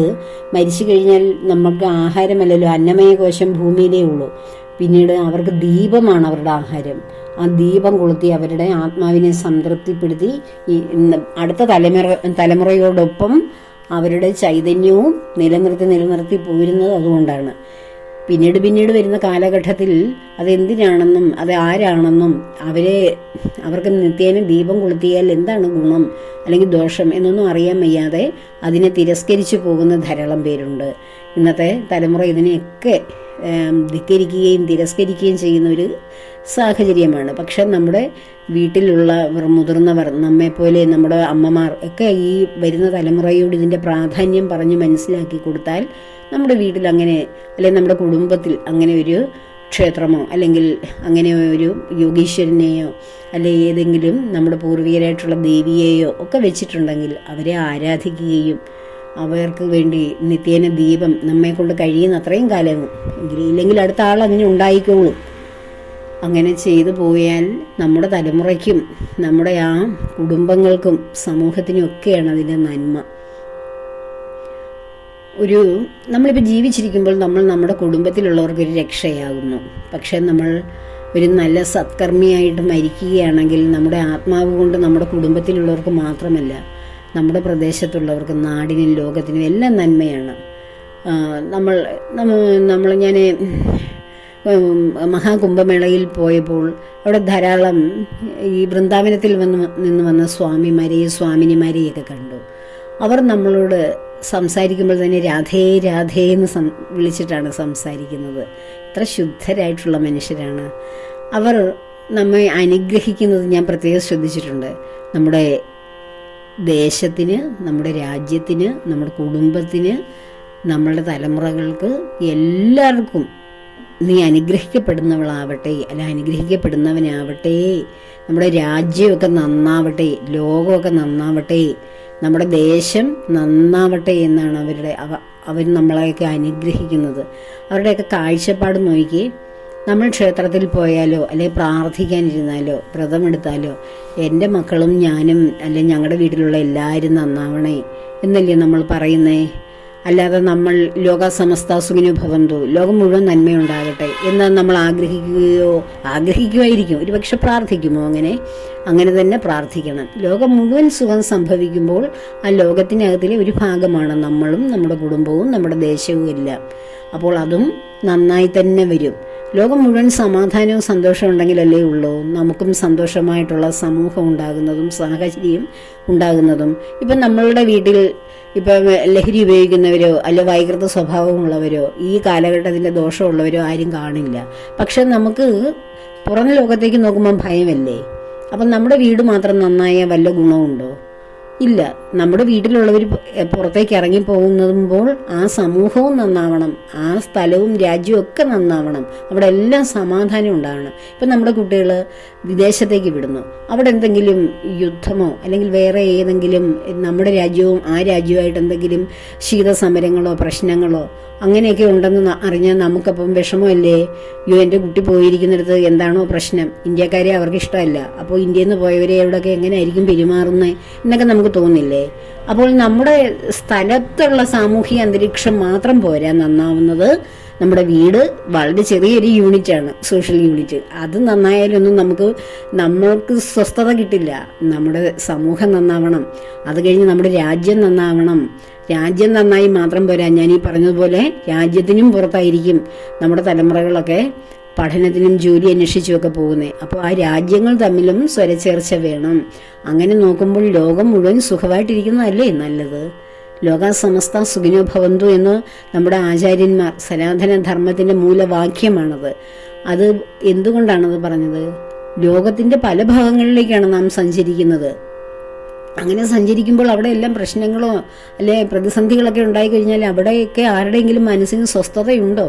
മരിച്ചു കഴിഞ്ഞാൽ നമുക്ക് ആഹാരമല്ലല്ലോ, അന്നമയ കോശം ഭൂമിയിലേ ഉള്ളൂ. പിന്നീട് അവർക്ക് ദീപമാണ് അവരുടെ ആഹാരം. ആ ദീപം കൊളുത്തി അവരുടെ ആത്മാവിനെ സംതൃപ്തിപ്പെടുത്തി ഈ അടുത്ത തലമുറയോടൊപ്പം അവരുടെ ചൈതന്യവും നിലനിർത്തി പോരുന്നത് അതുകൊണ്ടാണ്. പിന്നീട് വരുന്ന കാലഘട്ടത്തിൽ അതെന്തിനാണെന്നും അത് ആരാണെന്നും അവർക്ക് നിത്യേന ദീപം കൊളുത്തിയാൽ എന്താണ് ഗുണം അല്ലെങ്കിൽ ദോഷം എന്നൊന്നും അറിയാൻ വയ്യാതെ അതിനെ തിരസ്കരിച്ചു പോകുന്ന ധാരാളം പേരുണ്ട്. ഇന്നത്തെ തലമുറ ഇതിനെയൊക്കെ ധിക്കരിക്കുകയും തിരസ്കരിക്കുകയും ചെയ്യുന്ന ഒരു സാഹചര്യമാണ്. പക്ഷെ നമ്മുടെ വീട്ടിലുള്ള മുതിർന്നവർ, നമ്മെപ്പോലെ നമ്മുടെ അമ്മമാർ ഒക്കെ ഈ വരുന്ന തലമുറയോട് ഇതിൻ്റെ പ്രാധാന്യം പറഞ്ഞ് മനസ്സിലാക്കി കൊടുത്താൽ നമ്മുടെ വീട്ടിൽ അങ്ങനെ, അല്ലെങ്കിൽ നമ്മുടെ കുടുംബത്തിൽ അങ്ങനെ ഒരു ക്ഷേത്രമോ അല്ലെങ്കിൽ അങ്ങനെ ഒരു യോഗീശ്വരനെയോ അല്ലെ ഏതെങ്കിലും നമ്മുടെ പൂർവികരായിട്ടുള്ള ദേവിയെയോ ഒക്കെ വെച്ചിട്ടുണ്ടെങ്കിൽ അവരെ ആരാധിക്കുകയും അവർക്ക് വേണ്ടി നിത്യേന ദീപം നമ്മെ കൊണ്ട് കഴിയുന്ന അത്രയും കാലം ഇല്ലെങ്കിൽ അടുത്ത ആൾ അതിന് ഉണ്ടായിക്കോളും. അങ്ങനെ ചെയ്തു പോയാൽ നമ്മുടെ തലമുറയ്ക്കും നമ്മുടെ ആ കുടുംബങ്ങൾക്കും സമൂഹത്തിനും ഒക്കെയാണ് അതിൻ്റെ നന്മ. നമ്മളിപ്പോൾ ജീവിച്ചിരിക്കുമ്പോൾ നമ്മൾ നമ്മുടെ കുടുംബത്തിലുള്ളവർക്കൊരു രക്ഷയാകുന്നു. പക്ഷെ നമ്മൾ ഒരു നല്ല സത്കർമ്മിയായിട്ട് മരിക്കുകയാണെങ്കിൽ നമ്മുടെ ആത്മാവ് കൊണ്ട് നമ്മുടെ കുടുംബത്തിലുള്ളവർക്ക് മാത്രമല്ല, നമ്മുടെ പ്രദേശത്തുള്ളവർക്ക്, നാടിനും ലോകത്തിനും എല്ലാം നന്മയാണ്. ഞാൻ മഹാകുംഭമേളയിൽ പോയപ്പോൾ അവിടെ ധാരാളം ഈ വൃന്ദാവനത്തിൽ നിന്ന് വന്ന സ്വാമിമാരെയും സ്വാമിനിമാരെയൊക്കെ കണ്ടു. അവർ നമ്മളോട് സംസാരിക്കുമ്പോൾ തന്നെ രാധേ രാധേ എന്ന് വിളിച്ചിട്ടാണ് സംസാരിക്കുന്നത്. ഇത്ര ശുദ്ധരായിട്ടുള്ള മനുഷ്യരാണ് അവർ. നമ്മെ അനുഗ്രഹിക്കുന്നത് ഞാൻ പ്രത്യേകം ശ്രദ്ധിച്ചിട്ടുണ്ട്. നമ്മുടെ ദേശത്തിന്, നമ്മുടെ രാജ്യത്തിന്, നമ്മുടെ കുടുംബത്തിന്, നമ്മളുടെ തലമുറകൾക്ക് എല്ലാവർക്കും നീ അനുഗ്രഹിക്കപ്പെടുന്നവളാവട്ടെ, അല്ല അനുഗ്രഹിക്കപ്പെടുന്നവനാവട്ടെ, നമ്മുടെ രാജ്യമൊക്കെ നന്നാവട്ടെ, ലോകമൊക്കെ നന്നാവട്ടെ, നമ്മുടെ ദേശം നന്നാവട്ടെ എന്നാണ് അവർ നമ്മളെയൊക്കെ അനുഗ്രഹിക്കുന്നത്. അവരുടെയൊക്കെ കാഴ്ചപ്പാട് നോക്കി നമ്മൾ ക്ഷേത്രത്തിൽ പോയാലോ അല്ലെങ്കിൽ പ്രാർത്ഥിക്കാനിരുന്നാലോ വ്രതമെടുത്താലോ എൻ്റെ മക്കളും ഞാനും അല്ലെങ്കിൽ ഞങ്ങളുടെ വീട്ടിലുള്ള എല്ലാവരും നന്നാവണേ എന്നല്ലേ നമ്മൾ പറയുന്നേ. അല്ലാതെ നമ്മൾ ലോക സമസ്ത സുഖിനോ ഭവന്തു, ലോകം മുഴുവൻ നന്മയുണ്ടാകട്ടെ എന്ന് നമ്മൾ ആഗ്രഹിക്കുമായിരിക്കും. ഒരുപക്ഷെ പ്രാർത്ഥിക്കുമോ? അങ്ങനെ തന്നെ പ്രാർത്ഥിക്കണം. ലോകം മുഴുവൻ സുഖം സംഭവിക്കുമ്പോൾ ആ ലോകത്തിനകത്തിലെ ഒരു ഭാഗമാണ് നമ്മളും നമ്മുടെ കുടുംബവും നമ്മുടെ ദേശവും എല്ലാം. അപ്പോൾ അതും നന്നായി തന്നെ വരും. ലോകം മുഴുവൻ സമാധാനവും സന്തോഷവും ഉണ്ടെങ്കിലല്ലേ ഉള്ളൂ നമുക്കും സന്തോഷമായിട്ടുള്ള സമൂഹം ഉണ്ടാകുന്നതും സാഹചര്യം ഉണ്ടാകുന്നതും. ഇപ്പം നമ്മളുടെ വീട്ടിൽ ഇപ്പം ലഹരി ഉപയോഗിക്കുന്നവരോ അല്ല വൈകൃത സ്വഭാവമുള്ളവരോ ഈ കാലഘട്ടത്തിൻ്റെ ദോഷമുള്ളവരോ ആരും കാണില്ല. പക്ഷെ നമുക്ക് പുറം ലോകത്തേക്ക് നോക്കുമ്പോൾ ഭയമല്ലേ. അപ്പം നമ്മുടെ വീട് മാത്രം നന്നായ വല്ല ഗുണമുണ്ടോ? ഇല്ല. നമ്മുടെ വീട്ടിലുള്ളവർ പുറത്തേക്ക് ഇറങ്ങി പോകുമ്പോൾ ആ സമൂഹവും നന്നാവണം, ആ സ്ഥലവും രാജ്യവും ഒക്കെ നന്നാവണം, അവിടെ എല്ലാം സമാധാനം ഉണ്ടാവണം. ഇപ്പം നമ്മുടെ കുട്ടികൾ വിദേശത്തേക്ക് വിടുന്നു, അവിടെ എന്തെങ്കിലും യുദ്ധമോ അല്ലെങ്കിൽ വേറെ ഏതെങ്കിലും നമ്മുടെ രാജ്യവും ആ രാജ്യവുമായിട്ട് എന്തെങ്കിലും ശീതസമരങ്ങളോ പ്രശ്നങ്ങളോ അങ്ങനെയൊക്കെ ഉണ്ടെന്ന് അറിഞ്ഞാൽ നമുക്കപ്പം വിഷമമല്ലേ. എൻ്റെ കുട്ടി പോയിരിക്കുന്നിടത്ത് എന്താണോ പ്രശ്നം, ഇന്ത്യക്കാരെ അവർക്ക് ഇഷ്ടമല്ല, അപ്പോൾ ഇന്ത്യയിൽ നിന്ന് പോയവരെ എവിടെയൊക്കെ എങ്ങനെയായിരിക്കും പെരുമാറുന്നത് എന്നൊക്കെ നമുക്ക് തോന്നില്ലേ. അപ്പോൾ നമ്മുടെ സ്ഥലത്തുള്ള സാമൂഹിക അന്തരീക്ഷം മാത്രം പോരാ നന്നാവുന്നത്. നമ്മുടെ വീട് വളരെ ചെറിയൊരു യൂണിറ്റാണ്, സോഷ്യൽ യൂണിറ്റ്. അത് നന്നായാലൊന്നും നമ്മൾക്ക് സ്വസ്ഥത കിട്ടില്ല. നമ്മുടെ സമൂഹം നന്നാവണം, അത് കഴിഞ്ഞ് നമ്മുടെ രാജ്യം നന്നാവണം. രാജ്യം നന്നായി മാത്രം പോരാ, ഞാൻ ഈ പറഞ്ഞതുപോലെ രാജ്യത്തിനും പുറത്തായിരിക്കും നമ്മുടെ തലമുറകളൊക്കെ പഠനത്തിനും ജോലി അന്വേഷിച്ചുമൊക്കെ പോകുന്നത്. അപ്പോൾ ആ രാജ്യങ്ങൾ തമ്മിലും സ്വരച്ചേർച്ച വേണം. അങ്ങനെ നോക്കുമ്പോൾ ലോകം മുഴുവൻ സുഖമായിട്ടിരിക്കുന്നതല്ലേ നല്ലത്. ലോക സമസ്ത സുഖിനോ ഭവന്തു എന്ന് നമ്മുടെ ആചാര്യന്മാർ, സനാതന ധർമ്മത്തിൻ്റെ മൂലവാക്യമാണത്. അത് എന്തുകൊണ്ടാണത് പറഞ്ഞത്? ലോകത്തിൻ്റെ പല ഭാഗങ്ങളിലേക്കാണ് നാം സഞ്ചരിക്കുന്നത്. അങ്ങനെ സഞ്ചരിക്കുമ്പോൾ അവിടെ എല്ലാം പ്രശ്നങ്ങളോ അല്ലെ പ്രതിസന്ധികളൊക്കെ ഉണ്ടായിക്കഴിഞ്ഞാൽ അവിടെയൊക്കെ ആരുടെയെങ്കിലും മനസ്സിന് സ്വസ്ഥതയുണ്ടോ?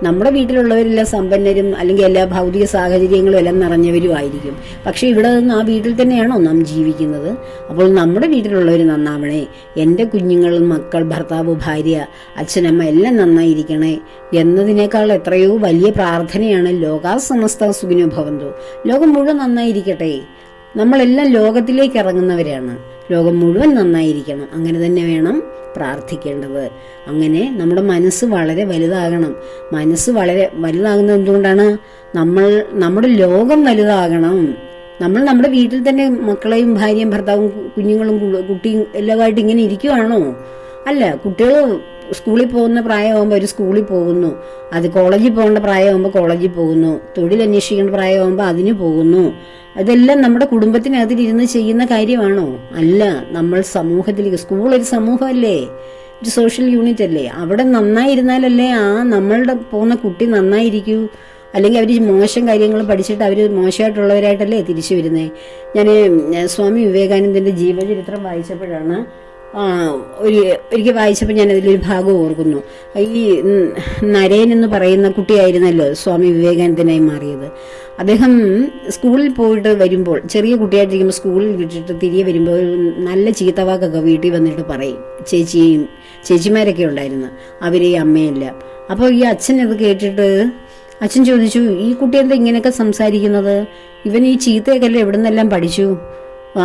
നമ്മുടെ വീട്ടിലുള്ളവരെല്ലാം സമ്പന്നരും അല്ലെങ്കിൽ എല്ലാ ഭൗതിക സാഹചര്യങ്ങളും എല്ലാം നിറഞ്ഞവരും ആയിരിക്കും. പക്ഷെ ഇവിടെ നിന്ന് ആ വീട്ടിൽ തന്നെയാണോ നാം ജീവിക്കുന്നത്? അപ്പോൾ നമ്മുടെ വീട്ടിലുള്ളവർ നന്നാവണേ, എൻ്റെ കുഞ്ഞുങ്ങൾ, മക്കൾ, ഭർത്താവ്, ഭാര്യ, അച്ഛനമ്മ എല്ലാം നന്നായിരിക്കണേ എന്നതിനേക്കാൾ എത്രയോ വലിയ പ്രാർത്ഥനയാണ് ലോകാ സമസ്ത സുഖിനോ ഭവന്തു, ലോകം മുഴുവൻ നന്നായിരിക്കട്ടെ. നമ്മളെല്ലാം ലോകത്തിലേക്ക് ഇറങ്ങുന്നവരാണ്. ലോകം മുഴുവൻ നന്നായിരിക്കണം. അങ്ങനെ തന്നെ വേണം പ്രാർത്ഥിക്കേണ്ടത്. അങ്ങനെ നമ്മുടെ മനസ്സ് വളരെ വലുതാകണം. മനസ്സ് വളരെ വലുതാകുന്നത് എന്തുകൊണ്ടാണ്? നമ്മുടെ ലോകം വലുതാകണം. നമ്മൾ നമ്മുടെ വീട്ടിൽ തന്നെ മക്കളെയും ഭാര്യയും ഭർത്താവും കുഞ്ഞുങ്ങളും കുട്ടിയും എല്ലാമായിട്ട് ഇങ്ങനെ ഇരിക്കുവാണോ? അല്ല. കുട്ടികൾ സ്കൂളിൽ പോകുന്ന പ്രായമാകുമ്പോൾ അവർ സ്കൂളിൽ പോകുന്നു, അത് കോളേജിൽ പോകേണ്ട പ്രായമാകുമ്പോൾ കോളേജിൽ പോകുന്നു, തൊഴിൽ അന്വേഷിക്കേണ്ട പ്രായമാകുമ്പോൾ അതിന് പോകുന്നു. അതെല്ലാം നമ്മുടെ കുടുംബത്തിനകത്തിരുന്ന് ചെയ്യുന്ന കാര്യമാണോ? അല്ല. നമ്മൾ സമൂഹത്തിലേക്ക്, സ്കൂൾ ഒരു സമൂഹമല്ലേ, ഒരു സോഷ്യൽ യൂണിറ്റ് അല്ലേ. അവിടെ നന്നായിരുന്നാലല്ലേ നമ്മളുടെ പോകുന്ന കുട്ടി നന്നായിരിക്കൂ. അല്ലെങ്കിൽ അവർ മോശം കാര്യങ്ങൾ പഠിച്ചിട്ട് അവർ മോശമായിട്ടുള്ളവരായിട്ടല്ലേ തിരിച്ചു വരുന്നത്. ഞാൻ സ്വാമി വിവേകാനന്ദൻ്റെ ജീവചരിത്രം വായിച്ചപ്പോഴാണ് ഒരിക്കൽ വായിച്ചപ്പോൾ ഞാൻ അതിലൊരു ഭാഗം ഓർക്കുന്നു. ഈ നരേൻ എന്ന് പറയുന്ന കുട്ടിയായിരുന്നല്ലോ സ്വാമി വിവേകാനന്ദനായി മാറിയത്. അദ്ദേഹം സ്കൂളിൽ പോയിട്ട് വരുമ്പോൾ, ചെറിയ കുട്ടിയായിട്ടിരിക്കുമ്പോൾ സ്കൂളിൽ വിട്ടിട്ട് തിരികെ വരുമ്പോൾ നല്ല ചീത്തവാക്കൊക്കെ വീട്ടിൽ വന്നിട്ട് പറയും. ചേച്ചിമാരൊക്കെ ഉണ്ടായിരുന്നു, അവരെയും അമ്മയെല്ലാം. അപ്പോൾ ഈ അച്ഛൻ അത് കേട്ടിട്ട് അച്ഛൻ ചോദിച്ചു, ഈ കുട്ടി എന്താ ഇങ്ങനെയൊക്കെ സംസാരിക്കുന്നത്? ഇവൻ ഈ ചീത്തയൊക്കെയല്ലേ എവിടുന്നെല്ലാം പഠിച്ചു?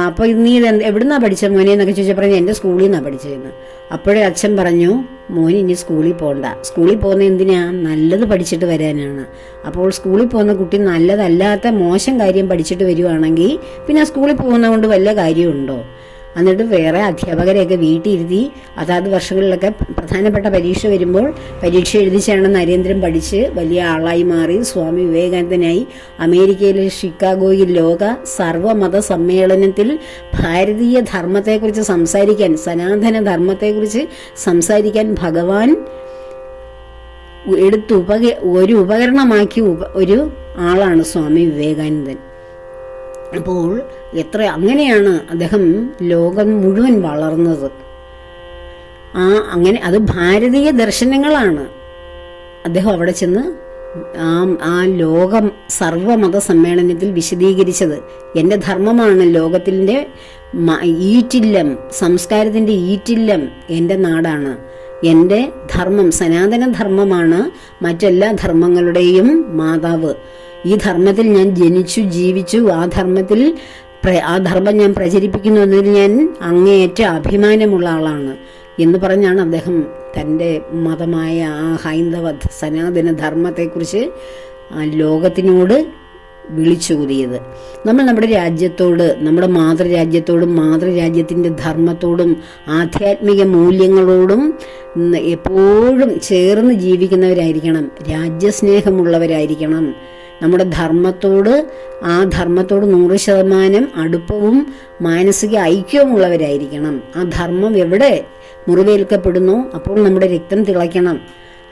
അപ്പോൾ നീ എവിടുന്നാ പഠിച്ച മോനെ എന്നൊക്കെ ചോദിച്ചപ്പോൾ എൻ്റെ സ്കൂളിൽ നിന്നാണ് പഠിച്ചതെന്ന്. അപ്പോഴേ അച്ഛൻ പറഞ്ഞു, മോൻ ഇനി സ്കൂളിൽ പോകണ്ട. സ്കൂളിൽ പോകുന്ന എന്തിനാ? നല്ലത് പഠിച്ചിട്ട് വരാനാണ്. അപ്പോൾ സ്കൂളിൽ പോകുന്ന കുട്ടി നല്ലതല്ലാത്ത മോശം കാര്യം പഠിച്ചിട്ട് വരുവാണെങ്കിൽ പിന്നെ സ്കൂളിൽ പോകുന്നത് കൊണ്ട് വല്ല കാര്യമുണ്ടോ? എന്നിട്ട് വേറെ അധ്യാപകരെയൊക്കെ വീട്ടിലിരുത്തി അതാത് വർഷങ്ങളിലൊക്കെ പ്രധാനപ്പെട്ട പരീക്ഷ വരുമ്പോൾ പരീക്ഷ എഴുതിച്ചാണ് നരേന്ദ്രൻ പഠിച്ച് വലിയ ആളായി മാറി സ്വാമി വിവേകാനന്ദനായി അമേരിക്കയിലെ ഷിക്കാഗോയിൽ ലോക സർവമത സമ്മേളനത്തിൽ ഭാരതീയ ധർമ്മത്തെക്കുറിച്ച് സംസാരിക്കാൻ, സനാതന ധർമ്മത്തെക്കുറിച്ച് സംസാരിക്കാൻ ഭഗവാൻ ഒരു ഉപകരണമാക്കിയ ഒരു ആളാണ് സ്വാമി വിവേകാനന്ദൻ. അപ്പോൾ അങ്ങനെയാണ് അദ്ദേഹം ലോകം മുഴുവൻ വളർന്നത്. അങ്ങനെ അത് ഭാരതീയ ദർശനങ്ങളാണ് അദ്ദേഹം അവിടെ ചെന്ന് ആ ലോകം സർവമത സമ്മേളനത്തിൽ വിശദീകരിച്ചത്. എൻ്റെ ധർമ്മമാണ് ലോകത്തിൻ്റെ ഈറ്റില്ലം, സംസ്കാരത്തിൻ്റെ ഈറ്റില്ലം എൻ്റെ നാടാണ്. എൻ്റെ ധർമ്മം സനാതന ധർമ്മമാണ് മറ്റെല്ലാ ധർമ്മങ്ങളുടെയും മാതാവ്. ഈ ധർമ്മത്തിൽ ഞാൻ ജനിച്ചു ജീവിച്ചു, ആ ധർമ്മം ഞാൻ പ്രചരിപ്പിക്കുന്നു എന്നതിൽ ഞാൻ അങ്ങേയറ്റ അഭിമാനമുള്ള ആളാണ് എന്ന് പറഞ്ഞാണ് അദ്ദേഹം തൻ്റെ മതമായ ആ ഹൈന്ദവ സനാതന ധർമ്മത്തെക്കുറിച്ച് ലോകത്തിനോട് വിളിച്ചൂതിയത്. നമ്മൾ നമ്മുടെ രാജ്യത്തോട്, നമ്മുടെ മാതൃരാജ്യത്തോടും മാതൃരാജ്യത്തിൻ്റെ ധർമ്മത്തോടും ആധ്യാത്മിക മൂല്യങ്ങളോടും എപ്പോഴും ചേർന്ന് ജീവിക്കുന്നവരായിരിക്കണം, രാജ്യസ്നേഹമുള്ളവരായിരിക്കണം. നമ്മുടെ ആ ധർമ്മത്തോട് 100% അടുപ്പവും മാനസിക ഐക്യവുമുള്ളവരായിരിക്കണം. ആ ധർമ്മം എവിടെ മുറിവേൽക്കപ്പെടുന്നു അപ്പോൾ നമ്മുടെ രക്തം തിളയ്ക്കണം.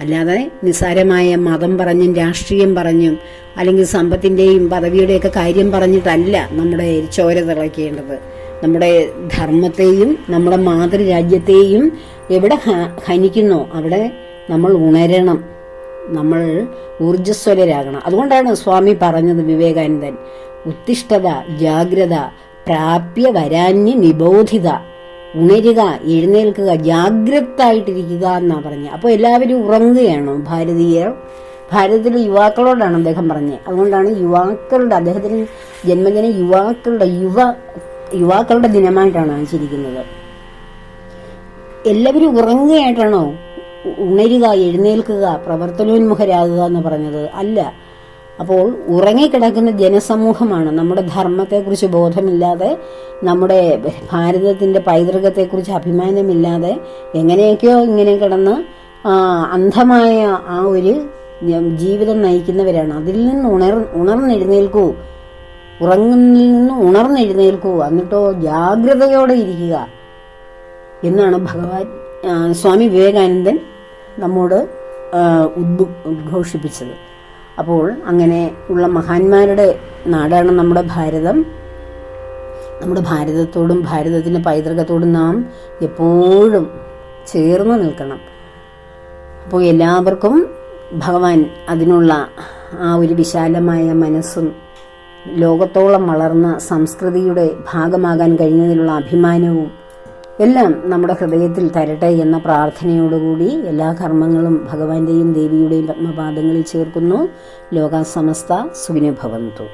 അല്ലാതെ നിസ്സാരമായ മതം പറഞ്ഞും രാഷ്ട്രീയം പറഞ്ഞും അല്ലെങ്കിൽ സമ്പത്തിൻ്റെയും പദവിയുടെയൊക്കെ കാര്യം പറഞ്ഞിട്ടല്ല നമ്മുടെ ചോര തിളയ്ക്കേണ്ടത്. നമ്മുടെ ധർമ്മത്തെയും നമ്മുടെ മാതൃരാജ്യത്തെയും എവിടെ ഹനിക്കുന്നോ അവിടെ നമ്മൾ ഉണരണം, നമ്മൾ ഊർജ്ജസ്വലരാകണം. അതുകൊണ്ടാണ് സ്വാമി പറഞ്ഞത് വിവേകാനന്ദൻ, ഉത്തിഷ്ഠത ജാഗ്രത പ്രാപ്യ വരാന്യ നിബോധിത. ഉണരുക, എഴുന്നേൽക്കുക, ജാഗ്രതായിട്ടിരിക്കുക എന്നാ പറഞ്ഞത്. അപ്പോൾ എല്ലാവരും ഉറങ്ങുകയാണോ? ഭാരതത്തിലെ യുവാക്കളോടാണ് അദ്ദേഹം പറഞ്ഞത്. അതുകൊണ്ടാണ് അദ്ദേഹത്തിന് ജന്മദിനം യുവാക്കളുടെ ദിനമായിട്ടാണ് ആചരിക്കുന്നത്. എല്ലാവരും ഉറങ്ങുകയായിട്ടാണോ ഉണരുക, എഴുന്നേൽക്കുക, പ്രവർത്തനോന്മുഖരാകുക എന്ന് പറഞ്ഞത്? അല്ല. അപ്പോൾ ഉറങ്ങിക്കിടക്കുന്ന ജനസമൂഹമാണ് നമ്മുടെ ധർമ്മത്തെക്കുറിച്ച് ബോധമില്ലാതെ, നമ്മുടെ ഭാരതത്തിൻ്റെ പൈതൃകത്തെക്കുറിച്ച് അഭിമാനമില്ലാതെ എങ്ങനെയൊക്കെയോ ഇങ്ങനെ കിടന്ന് അന്ധമായ ആ ഒരു ജീവിതം നയിക്കുന്നവരാണ്. അതിൽ നിന്ന് ഉണർന്നെഴുന്നേൽക്കൂ, ഉറങ്ങുന്നതിൽ നിന്ന് ഉണർന്നെഴുന്നേൽക്കൂ, എന്നിട്ടോ ജാഗ്രതയോടെ ഇരിക്കുക എന്നാണ് സ്വാമി വിവേകാനന്ദൻ നമ്മോട് ഉദ്ഘോഷിപ്പിച്ചത്. അപ്പോൾ അങ്ങനെ ഉള്ള മഹാന്മാരുടെ നാടാണ് നമ്മുടെ ഭാരതം. നമ്മുടെ ഭാരതത്തോടും ഭാരതത്തിൻ്റെ പൈതൃകത്തോടും നാം എപ്പോഴും ചേർന്ന് നിൽക്കണം. അപ്പോൾ എല്ലാവർക്കും ഭഗവാൻ അതിനുള്ള ആ ഒരു വിശാലമായ മനസ്സും ലോകത്തോളം വളർന്ന സംസ്കൃതിയുടെ ഭാഗമാകാൻ കഴിഞ്ഞതിലുള്ള അഭിമാനവും എല്ലാം നമ്മുടെ ഹൃദയത്തിൽ തരട്ടെ എന്ന പ്രാർത്ഥനയോടുകൂടി എല്ലാ കർമ്മങ്ങളും ഭഗവാന്റെയും ദേവിയുടെയും പത്മപാദങ്ങളിൽ ചേർക്കുന്നു. ലോകാ സമസ്ത സുഖിനോ ഭവന്തു.